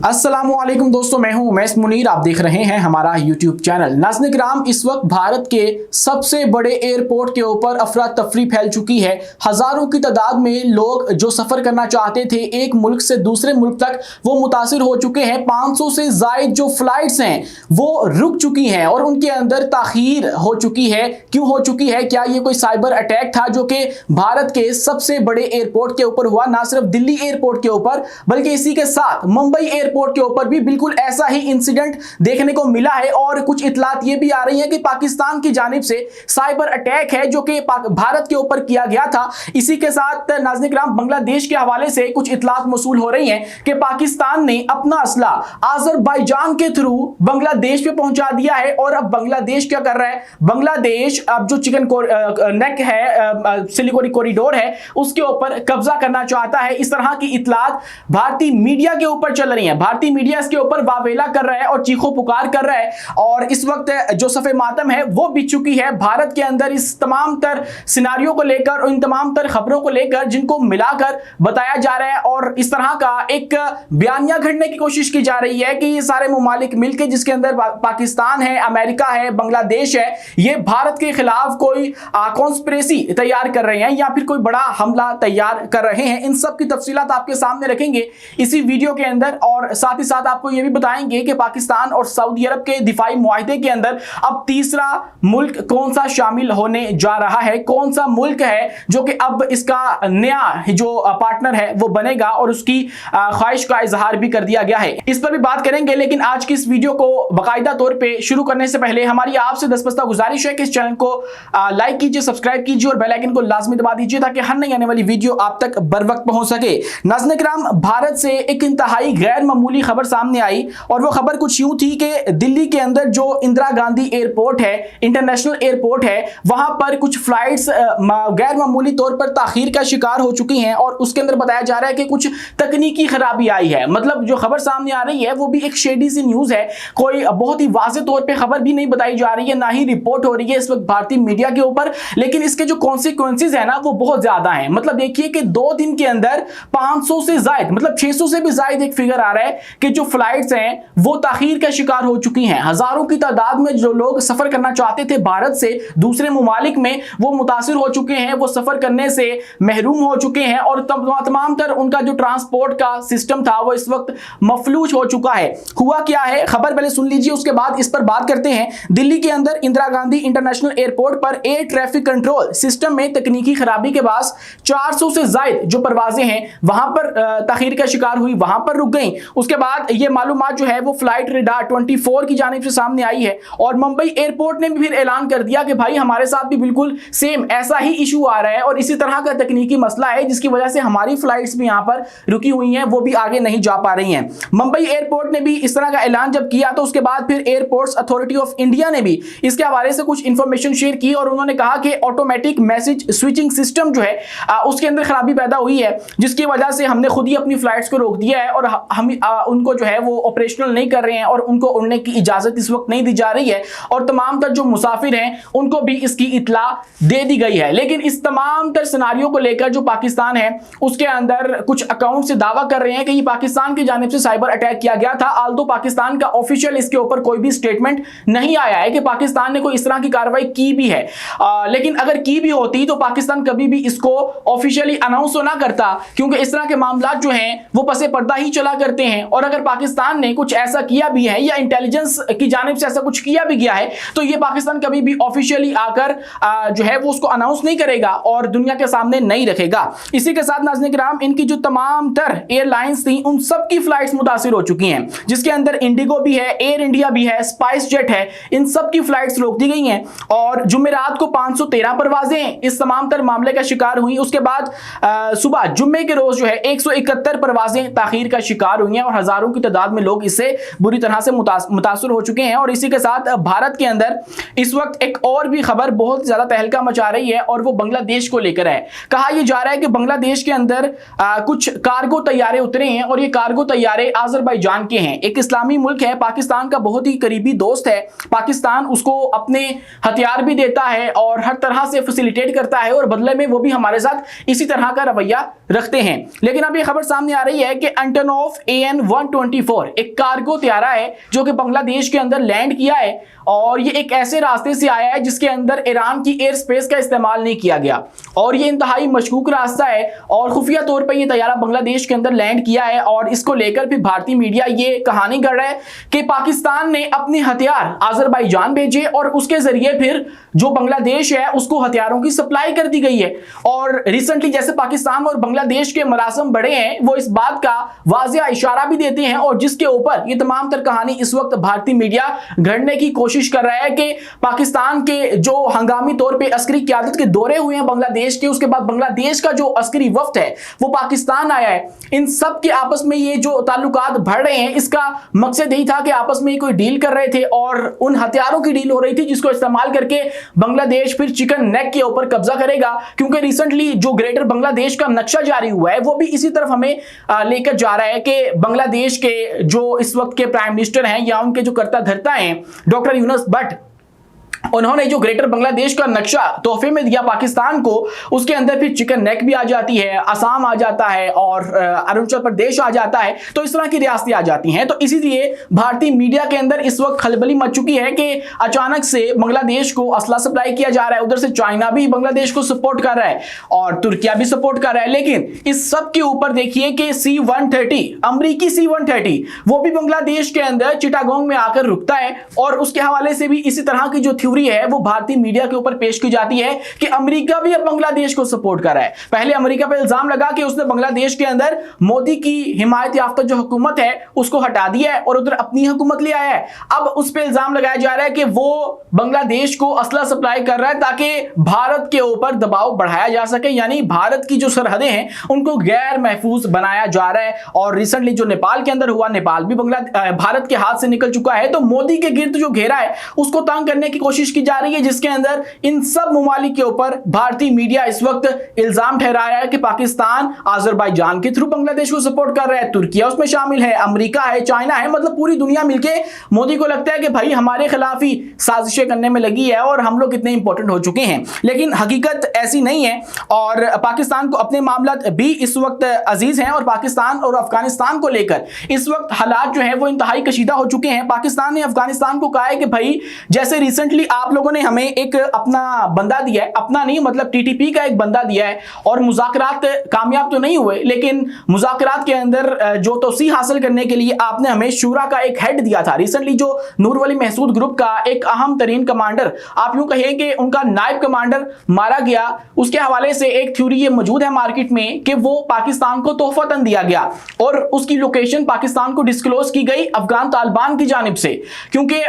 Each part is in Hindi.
अस्सलामुअलैकुम दोस्तों, मैं हूं उमैस मुनीर। आप देख रहे हैं हमारा यूट्यूब चैनल। नाज़रीन किराम, इस वक्त भारत के सबसे बड़े एयरपोर्ट के ऊपर अफरा तफरी फैल चुकी है। हजारों की तादाद में लोग जो सफर करना चाहते थे एक मुल्क से दूसरे मुल्क तक, वो मुतासिर हो चुके हैं। 500 से जायद जो फ्लाइट्स हैं वो रुक चुकी हैं और उनके अंदर ताखीर हो चुकी है। क्यों हो चुकी है? क्या ये कोई साइबर अटैक था जो कि भारत के सबसे बड़े एयरपोर्ट के ऊपर हुआ? ना सिर्फ दिल्ली एयरपोर्ट के ऊपर बल्कि इसी के साथ मुंबई एयरपोर्ट के ऊपर भी बिल्कुल ऐसा ही इंसिडेंट देखने को मिला है। और कुछ इतलात ये भी आ रही है कि पाकिस्तान की जानिब से साइबर अटैक है जो कि भारत के ऊपर किया गया था। इसी के साथ नाज़रीन किराम, बांग्लादेश के हवाले से कुछ इतलात मौसूल हो रही हैं कि पाकिस्तान ने अपना असला अजरबैजान के थ्रू बांग्लादेश पे पहुंचा दिया है। और अब बांग्लादेश क्या कर रहा है? बांग्लादेश अब जो चिकन नेक है, सिलिगुड़ी कॉरिडोर है, उसके ऊपर कब्जा करना चाहता है। इस तरह की इतलात भारतीय मीडिया के ऊपर चल रही है। भारतीय मीडिया इसके ऊपर वावेला कर रहा है और चीखो पुकार कर रहा है। और इस वक्त जो सफ़े मातम है वो बीत चुकी है भारत के अंदर इस तमाम तर सिनारियों को लेकर और इन तमाम तर खबरों को लेकर जिनको मिलाकर बताया जा रहा है। और इस तरह का एक बयानिया घड़ने की कोशिश की जा रही है कि ये सारे मुमालिक मिलकर, जिसके अंदर पाकिस्तान है, अमेरिका है, बांग्लादेश है, ये भारत के खिलाफ कोई कॉन्स्पिरेसी तैयार कर रहे हैं या फिर कोई बड़ा हमला तैयार कर रहे हैं। इन सब की तफसीलात आपके सामने रखेंगे इसी वीडियो के अंदर। और साथ ही साथ आपको यह भी बताएंगे कि पाकिस्तान और सऊदी अरब के दिफाई मुआहदे के अंदर अब तीसरा मुल्क कौन सा शामिल होने जा रहा है, कौन सा मुल्क है जो कि अब इसका नया जो पार्टनर है वो बनेगा, और उसकी ख्वाहिश का इजहार भी कर दिया गया है। इस पर भी बात करेंगे। लेकिन आज की इस वीडियो को बाकायदा तौर पर शुरू करने से पहले हमारी आपसे दस्तबस्ता गुजारिश है कि इस चैनल को लाइक कीजिए, सब्सक्राइब कीजिए और बेल आइकन को लाजमी दबा दीजिए ताकि हर नई आने वाली वीडियो आप तक बर वक्त पहुंच सके। नाज़रीन किराम, भारत से एक इंतहाई गैर मामूली खबर सामने आई और वो खबर कुछ यूं थी कि दिल्ली के अंदर जो इंदिरा गांधी एयरपोर्ट है, इंटरनेशनल एयरपोर्ट है, वहां पर कुछ फ्लाइट्स गैर मामूली तौर पर ताखीर का शिकार हो चुकी हैं। और उसके अंदर बताया जा रहा है कि कुछ तकनीकी खराबी आई है। मतलब जो खबर सामने आ रही है वो भी एक शेडी सी न्यूज है, कोई बहुत ही वाज़ेह तौर पर खबर भी नहीं बताई जा रही है, ना ही रिपोर्ट हो रही है इस वक्त भारतीय मीडिया के ऊपर। लेकिन इसके जो कॉन्सिक्वेंसेज है ना वो बहुत ज्यादा है। मतलब देखिए कि 2 दिन के अंदर 500 से जायद, मतलब 600 से भी जायद एक फिगर आ रहा है कि जो फ्लाइट्स हैं वो ताखीर का शिकार हो चुकी हैं। हजारों की तादाद में जो लोग सफर करना चाहते थे भारत से दूसरे मुमालिक में, वो मुतासिर हो चुके हैं, वो सफर करने से महरूम हो चुके हैं और तमाम तर उनका जो ट्रांसपोर्ट का सिस्टम था वो इस वक्त मफलूज हो चुका है। हुआ क्या है, खबर पहले सुन लीजिए, उसके बाद इस पर बात करते हैं। दिल्ली के अंदर इंदिरा गांधी इंटरनेशनल एयरपोर्ट पर एयर ट्रैफिक कंट्रोल सिस्टम में तकनीकी खराबी के बाद 400 से जायद जो परवाजें हैं वहां पर ताखीर का शिकार हुई, वहां पर रुक गई। उसके बाद ये मालूमात जो है वो फ्लाइट रेडार 24 की जानिब से सामने आई है और मुंबई एयरपोर्ट ने भी फिर ऐलान कर दिया कि भाई हमारे साथ भी बिल्कुल सेम ऐसा ही इशू आ रहा है और इसी तरह का तकनीकी मसला है जिसकी वजह से हमारी फ्लाइट्स भी यहां पर रुकी हुई हैं, वो भी आगे नहीं जा पा रही हैं। मुंबई एयरपोर्ट ने भी इस तरह का ऐलान जब किया तो उसके बाद फिर एयरपोर्ट्स अथॉरिटी ऑफ इंडिया ने भी इसके हवाले से कुछ इंफॉर्मेशन शेयर की और उन्होंने कहा कि ऑटोमेटिक मैसेज स्विचिंग सिस्टम जो है उसके अंदर खराबी पैदा हुई है, जिसकी वजह से हमने खुद ही अपनी फ्लाइट्स को रोक दिया है और हम उनको जो है वो ऑपरेशनल नहीं कर रहे हैं और उनको उड़ने की इजाजत इस वक्त नहीं दी जा रही है और तमाम तर जो मुसाफिर हैं उनको भी इसकी इत्ला दे दी गई है। लेकिन इस तमाम तर सिनारियों को लेकर जो पाकिस्तान है उसके अंदर कुछ अकाउंट से दावा कर रहे हैं कि ये पाकिस्तान की जानिब से साइबर अटैक किया गया था। आल्दो पाकिस्तान का ऑफिशियल इसके ऊपर कोई भी स्टेटमेंट नहीं आया है कि पाकिस्तान ने कोई इस तरह की कार्रवाई की भी है। लेकिन अगर की भी होती तो पाकिस्तान कभी भी इसको ऑफिशियली अनाउंस ना करता, क्योंकि इस तरह के मामला जो हैं वो पसे पर्दा ही चला करते हैं। और अगर पाकिस्तान ने कुछ ऐसा किया भी है या इंटेलिजेंस की जानिब से ऐसा कुछ किया भी गया है तो ये पाकिस्तान कभी भी ऑफिशियली आकर जो है वो उसको अनाउंस नहीं करेगा और दुनिया के सामने नहीं रखेगा। इसी के साथ नाज़रीन किराम, इनकी जो तमाम तर एयरलाइंस थी उन सब की फ्लाइट्स मुतासिर हो चुकी हैं, जिसके अंदर इंडिगो भी है, एयर इंडिया भी है, स्पाइस जेट है, इन सब की फ्लाइट्स रोक दी गई हैं। और जुमेरात को 513 परवाजें इस तमाम तर मामले का शिकार हुई। उसके बाद सुबह जुम्मे के रोज जो है 171 परवाजें ताखीर का शिकार हुई हैं और हजारों की तादाद में लोग इससे बुरी तरह से मुतासर हो चुके हैं। और इसी के साथ भारत के अंदर इस वक्त एक और भी खबर बहुत ज्यादा तहलका मचा रही है और वो बांग्लादेश को लेकर है। कहा यह जा रहा है कि बांग्लादेश के अंदर कुछ कार्गो तैयारे उतरे हैं और ये कार्गो तैयारे अजरबैजान के हैं। एक इस्लामी मुल्क है, पाकिस्तान का बहुत ही करीबी दोस्त है। पाकिस्तान उसको अपने हथियार भी देता है और हर तरह से फैसिलिटेट करता है और बदले में वो भी हमारे साथ इसी तरह का रवैया रखते हैं। लेकिन अब ये खबर सामने आ रही है कि एंटोनोव AN CN-124 एक कार्गो त्यारा है जो कि बांग्लादेश के अंदर लैंड किया है और ये एक ऐसे रास्ते से आया है जिसके अंदर ईरान की एयर स्पेस का इस्तेमाल नहीं किया गया और ये इंतहाई मशकूक रास्ता है और खुफिया तौर पर ये तैयारा बांग्लादेश के अंदर लैंड किया है। और इसको लेकर भी भारतीय मीडिया ये कहानी कर रहा है कि पाकिस्तान ने अपने हथियार अजरबैजान भेजे और उसके जरिए फिर जो बांग्लादेश है उसको हथियारों की सप्लाई कर दी गई है। और रिसेंटली जैसे पाकिस्तान और बांग्लादेश के मरासम बढ़े हैं वो इस बात का वाज़िया इशारा भी देते हैं और जिसके ऊपर ये तमाम तर कहानी इस वक्त भारतीय मीडिया गढ़ने की कोशिश कर रहा है कि पाकिस्तान के जो हंगामी तौर पे अस्करी क़यादत के दौरे हुए हैं बांग्लादेश के, उसके बाद बांग्लादेश का जो अस्करी वफ्द है वो पाकिस्तान आया है, इन सब के आपस में ये जो ताल्लुकात बढ़ रहे हैं इसका मकसद यही था कि आपस में कोई डील कर रहे थे और उन हथियारों की डील हो रही थी जिसको इस्तेमाल करके बांग्लादेश फिर चिकन नेक के ऊपर कब्जा करेगा। क्योंकि रिसेंटली जो ग्रेटर बांग्लादेश का नक्शा जारी हुआ है वो भी इसी तरफ हमें लेकर जा रहा है कि बांग्लादेश के जो इस वक्त के प्राइम मिनिस्टर हैं या उनके जो कर्ता धर्ता हैं डॉक्टर यूनुस भट्ट, उन्होंने जो ग्रेटर बांग्लादेश का नक्शा तोहफे में दिया पाकिस्तान को, उसके अंदर फिर चिकन नेक भी आ जाती है, असम आ जाता है और अरुणाचल प्रदेश आ जाता है, तो इस तरह की रियासतें आ जाती हैं। तो इसीलिए भारतीय मीडिया के अंदर इस वक्त खलबली मच चुकी है कि अचानक से बांग्लादेश को असला सप्लाई किया जा रहा है, उधर से चाइना भी बांग्लादेश को सपोर्ट कर रहा है और तुर्किया भी सपोर्ट कर रहा है। लेकिन इस सब के ऊपर देखिए कि C-130 अमरीकी C-130 वो भी बांग्लादेश के अंदर चिटागोंग में आकर रुकता है और उसके हवाले से भी इसी तरह की जो थ्योरी है वो भारतीय मीडिया के ऊपर पेश की जाती है कि अमेरिका भी अब बांग्लादेश को सपोर्ट कर रहा है। पहले अमेरिका पर इल्जाम लगा कि उसने बांग्लादेश के अंदर मोदी की हिमायत याफ्ता जो हुकूमत है उसको हटा दिया है और उधर अपनी हुकूमत ले आया है। अब उस पर इल्जाम लगाया जा रहा है कि वो बांग्लादेश को असला सप्लाई कर रहा है ताकि भारत के ऊपर दबाव बढ़ाया जा सके, यानी भारत की जो सरहदें हैं उनको गैर महफूज बनाया जा रहा है। और रिसेंटली जो नेपाल के अंदर हुआ, नेपाल भी भारत के हाथ से निकल चुका है, तो मोदी के गिर्द जो घेरा है उसको तंग करने की कोशिश की जा रही है, जिसके अंदर इन सब ममालिक के ऊपर भारतीय मीडिया इस वक्त इल्जाम ठहरा रहा है कि पाकिस्तान अजरबैजान के थ्रू बांग्लादेश को सपोर्ट कर रहा है, तुर्किया उसमें शामिल है, अमेरिका है, चाइना है, मतलब पूरी दुनिया मिलके मोदी को लगता है कि भाई हमारे खिलाफ ही साजिशें करने में लगी है और हम लोग कितने इंपॉर्टेंट हो चुके हैं। लेकिन हकीकत ऐसी नहीं है और पाकिस्तान को अपने मामला भी इस वक्त अजीज हैं और पाकिस्तान और अफगानिस्तान को लेकर इस वक्त हालात जो है वो इंतहाई कशीदा हो चुके हैं। पाकिस्तान ने अफगानिस्तान को कहा है कि भाई जैसे रिसेंटली आप लोगों ने हमें एक अपना बंदा दिया है, अपना नहीं मतलब टीटीपी का एक बंदा दिया है और मुज़ाकरात कामयाब तो नहीं हुए, लेकिन मुज़ाकरात के अंदर जो तोसी हासिल करने के लिए आपने हमें शूरा का एक हेड दिया था। रिसेंटली जो नूर वली महसूद ग्रुप का एक अहम तरीन कमांडर, आप यूं कहिए कि उनका नायब कमांडर मारा गया, उसके हवाले से एक थ्योरी ये मौजूद है मार्केट में कि वो पाकिस्तान को तोहफतन दिया गया और उसकी लोकेशन पाकिस्तान को डिस्क्लोज की गई अफगान तालिबान की जानिब से, क्योंकि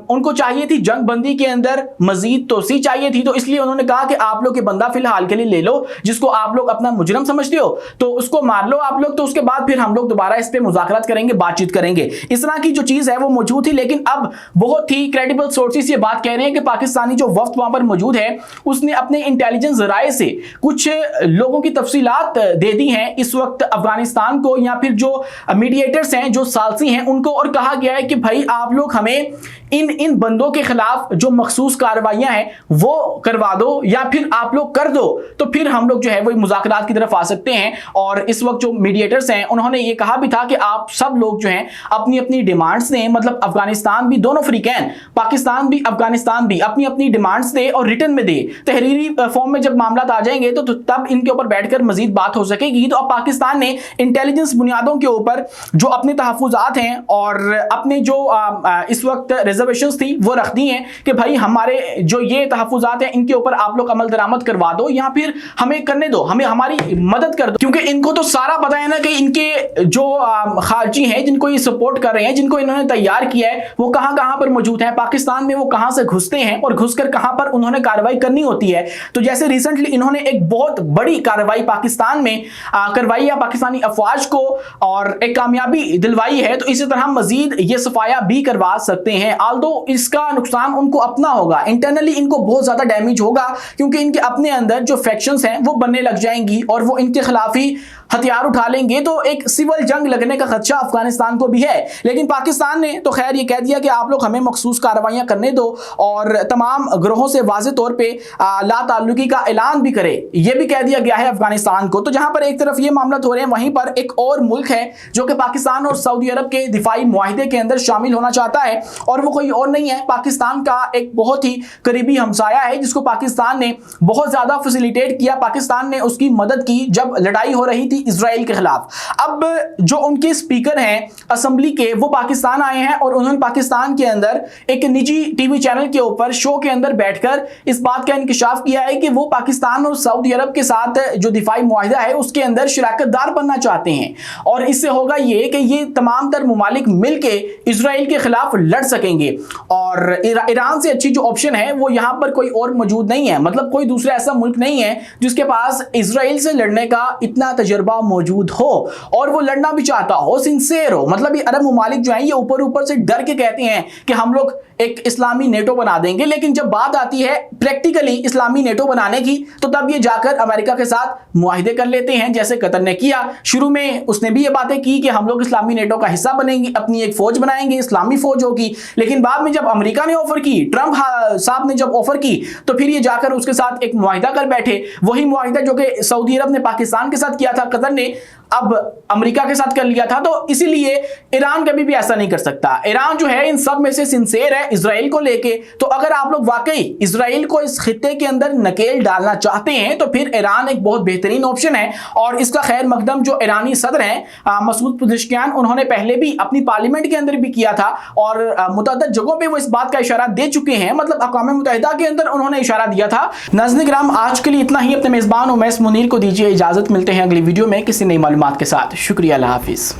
उनको चाहिए थी जंग बंदी के अंदर मजीद तोसी चाहिए थी, तो इसलिए उन्होंने कहा कि आप लोग ये बंदा फिलहाल के लिए ले लो जिसको आप लोग अपना मुजरम समझते हो, तो उसको मार लो आप लोग, तो उसके बाद फिर हम लोग दोबारा इस पे मुज़ाकरात करेंगे, बातचीत करेंगे। इस तरह की जो चीज़ है वो मौजूद थी। लेकिन अब बहुत ही क्रेडिबल सोर्सेस ये बात कह रहे हैं कि पाकिस्तानी जो वफ्द वहां पर मौजूद है उसने अपने इंटेलिजेंस जराए से कुछ लोगों की तफसीलात दे दी हैं इस वक्त अफगानिस्तान को, या फिर जो मीडिएटर्स हैं, जो सालसी हैं उनको, और कहा गया है कि भाई आप लोग हमें इन बंदों के खिलाफ जो मखसूस कार्रवाइयां हैं वो करवा दो या फिर आप लोग कर दो, तो फिर हम लोग जो है वो मुज़ाकरात की तरफ आ सकते हैं। और इस वक्त जो मीडिएटर्स हैं उन्होंने ये कहा भी था कि आप सब लोग जो हैं अपनी अपनी डिमांड्स दें, मतलब अफगानिस्तान भी, दोनों फ्रीकैन, पाकिस्तान भी अफगानिस्तान भी अपनी अपनी डिमांड्स दे और रिटर्न में दे। तहरीरी फॉर्म में जब मामला आ जाएंगे तो तब इनके ऊपर बैठकर मजीद बात हो सकेगी। तो अब पाकिस्तान ने इंटेलिजेंस बुनियादों के ऊपर जो अपने तहफ़्फ़ुज़ात हैं और अपने जो इस वक्त रिजर्वेशंस थी वो रख दी हैं कि भाई हमारे जो ये तहफ़्फ़ुज़ात हैं इनके ऊपर आप लोग अमल दरामद करवा दो या फिर हमें करने दो, हमें हमारी मदद कर दो, क्योंकि इनको तो सारा पता है ना कि इनके जो खारजी हैं जिनको ये सपोर्ट कर रहे हैं, जिनको इन्होंने तैयार किया है, वो कहां कहां पर मौजूद हैं पाकिस्तान में, वो कहां से घुसते हैं और घुसकर कहां पर उन्होंने कार्रवाई करनी होती है। तो जैसे रिसेंटली इन्होंने एक बहुत बड़ी कार्रवाई पाकिस्तान में करवाई है पाकिस्तानी अफवाज को और एक कामयाबी दिलवाई है, तो इसी तरह मजीद ये सफाया भी करवा सकते हैं। आल्दो इसका नुकसान उनको अपना होगा, इंटरनली इनको बहुत ज्यादा डैमेज होगा, क्योंकि इनके अपने अंदर जो फैक्शंस हैं वो बनने लग जाएंगी और वो इनके खिलाफ ही हथियार उठा लेंगे तो एक सिविल जंग लगने का खदशा अफगानिस्तान को भी है। लेकिन पाकिस्तान ने तो खैर ये कह दिया कि आप लोग हमें मखसूस कार्रवाइयां करने दो और तमाम ग्रोहों से वाज़े तौर पे ला ताल्लुकी का ऐलान भी करे, ये भी कह दिया गया है अफगानिस्तान को। तो जहां पर एक तरफ ये मामला हो रहे हैं, वहीं पर एक और मुल्क है जो कि पाकिस्तान और सऊदी अरब के दिफाई मुआहिदे के अंदर शामिल होना चाहता है, और वो कोई और नहीं है, पाकिस्तान का एक बहुत ही करीबी हमसाया है जिसको पाकिस्तान ने बहुत ज्यादा फैसिलिटेट किया। पाकिस्तान ने उसकी मदद की जब लड़ाई हो रही थी इजराइल के खिलाफ। अब जो उनके स्पीकर हैं असेंबली के, वो पाकिस्तान आए हैं और उन्होंने पाकिस्तान के अंदर एक निजी टीवी चैनल के ऊपर शो के अंदर बैठकर इस बात का इंकिशाफ किया है कि वो पाकिस्तान और सऊदी अरब के साथ जो दिफाई मुआहिदा है उसके अंदर शिराकतदार बनना चाहते हैं, और इससे होगा ये कि ये तमाम तर मुमालिक मिलके इजराइल के खिलाफ लड़ सकेंगे। और ईरान से अच्छी जो ऑप्शन है वो यहां पर कोई और मौजूद नहीं है, मतलब कोई दूसरा ऐसा मुल्क नहीं है जिसके पास इजराइल से लड़ने का इतना तजर्बा मौजूद हो और वो लड़ना भी चाहता हो, सिंसेर हो। मतलब ये अरब मुमालिक जो है ये ऊपर ऊपर से डर के कहते हैं कि हम लोग एक इस्लामी नेटो बना देंगे, लेकिन जब बात आती है प्रैक्टिकली इस्लामी नेटो बनाने की तो तब ये जाकर अमेरिका के साथ मुआहिदे कर लेते हैं, जैसे कतर ने किया। शुरू में उसने भी ये बातें की कि हम लोग इस्लामी नेटो का हिस्सा बनेंगे, अपनी एक फौज बनाएंगे, इस्लामी फौज होगी, लेकिन बाद में जब अमेरिका ने ऑफर की, ट्रंप साहब ने जब ऑफर की, तो फिर ये जाकर उसके साथ एक मुआहिदा कर बैठे। वही मुआहिदा जो कि सऊदी अरब ने पाकिस्तान के साथ किया था, कतर ने अब अमेरिका के साथ कर लिया था। तो इसीलिए ईरान कभी भी ऐसा नहीं कर सकता। ईरान जो है इन सब में से सिंसेर है इजराइल को लेके। तो अगर आप लोग वाकई इजराइल को इस खित्ते के अंदर नकेल डालना चाहते हैं तो फिर ईरान एक बहुत बेहतरीन ऑप्शन है। और इसका खैर मकदम जो ईरानी सदर हैं मसूद पेज़ेश्कियान, उन्होंने पहले भी अपनी पार्लियामेंट के अंदर भी किया था और मुतअद्दिद जगहों पे वो इस बात का इशारा दे चुके हैं, मतलब अक़वाम मुत्तहिदा के अंदर उन्होंने इशारा दिया था। नाज़रीन किराम, आज के लिए इतना ही। अपने मेज़बान उमैस मुनीर को दीजिए इजाजत, मिलते हैं अगली वीडियो में किसी नई मालूमात के साथ। शुक्रिया, अल्लाह हाफिज़।